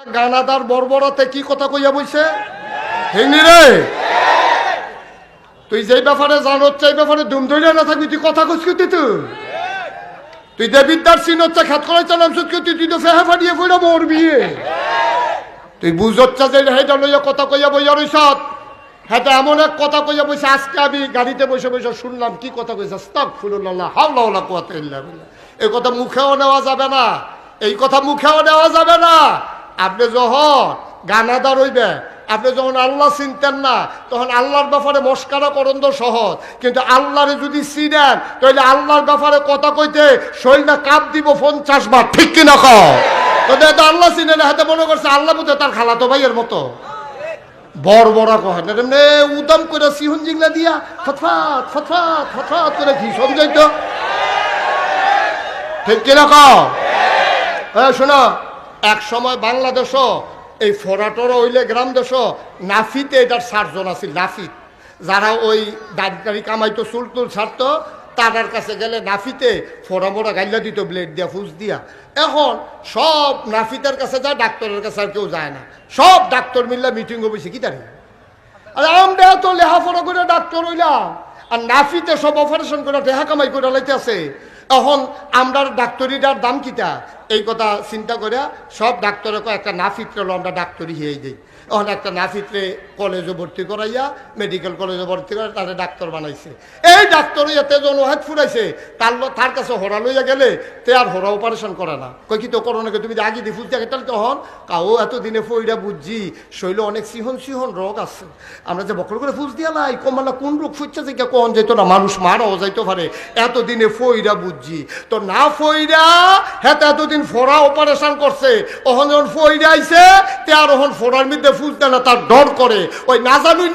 গানাদার বর্বরাতে কি কথা কইয়া বইছে হিংনি রে তুই যেই ব্যাপারে জানোর এই ব্যাপারে দুম ধরে না থাকবি তুই কথা কইস কি তুই দেবিদ্যার সিন হচ্ছে খাত করাইছ নাম সুদ তুই তো ফেহা ফাটিয়ে ফইরা মরবি তুই বুঝচ্ছা যে হেটা লইয়া কথা কইয়া বইয়া রইছত হেটা এমন এক কথা কইয়া বইছে আজকে আমি গাড়িতে বসে বসে শুনলাম কি কথা কইছে আস্তাগফিরুল্লাহ হাওলা ওয়ালা কুওয়াতা ইল্লা বিল্লাহ এই কথা মুখেও নেওয়া যাবে না এই কথা মুখেও নেওয়া যাবে না আপনি যখন গানাদার হইবে আপনি যখন আল্লাহ চিনতেন না তখন আল্লাহর ব্যাপারে মস্কারা করন তো সহজ কিন্তু আল্লাহরে যদি চিনেন তাহলে আল্লাহর ব্যাপারে কথা কইতে শরীরটা কাপ দিব 50 বার ঠিক কিনা কও তো আল্লাহ চিনে না হাতে মনে করছে আল্লাহ বুঝে তার খালাতো ভাইয়ের মতো বড় বড় কহেন এমনি উদম করে সিহন জিংলা দিয়া ফটফাট ফটফাট ফটফাট করে ভীষণ যাইতো ঠিক কিনা কও হ্যাঁ শোনো এক সময় বাংলাদেশও এই ফরাটরা হইলে গ্রাম দেশ নাফিতে এটার 60 জন আছে নাফিত যারা ওই দাড়ি কামাইতো চুল টুল ছাড়তো তাদের কাছে গেলে নাফিতে ফোড়া মোড়া গাইলা দিত ব্লেড দিয়া ফুস দিয়া এখন সব নাফিতের কাছে যায় ডাক্তারের কাছে আর কেউ যায় না সব ডাক্তার মিললে মিটিং বসে কি দাঁড়িয়ে আরে আমরা তো লেখাপড়া করে ডাক্তার হইলাম আর নাফিতে সব অপারেশন করে টেহা কামাই করে লাইতে আছে এখন আমরা ডাক্তারিটার দাম কিটা এই কথা চিন্তা করে সব ডাক্তারকে একটা নাফিত্রে আমরা ডাক্তারি হয়ে দিই এখন একটা নাফিত্রে কলেজে ভর্তি করাইয়া মেডিকেল কলেজে ভর্তি করে তাদের ডাক্তার বানাইছে এই ডাক্তার ইয়াতে জন হাত ফুরাইছে তার কাছে হরা লইয়া গেলে তে আর হরা অপারেশন করে না কই কি তো করো নাকি তুমি আগে দিয়ে ফুলতে তাহলে তখন কাউ এতদিনে ফইরা বুঝছি শৈল অনেক সিহন সিহন রোগ আছে আমরা যে বকর করে ফুল দিয়া লাই কমালা কোন রোগ ফুটছে যে কোন যেত না মানুষ মারাও যাইতে পারে এতদিনে ফইরা বুঝছি তো না ফইরা হ্যাঁ এতদিন ফোড়া অপারেশন করছে ওখান যখন ফইরা আইছে তে আর ওখান ফোড়ার মধ্যে ফুলতে না তার ডর করে ওই না জানুই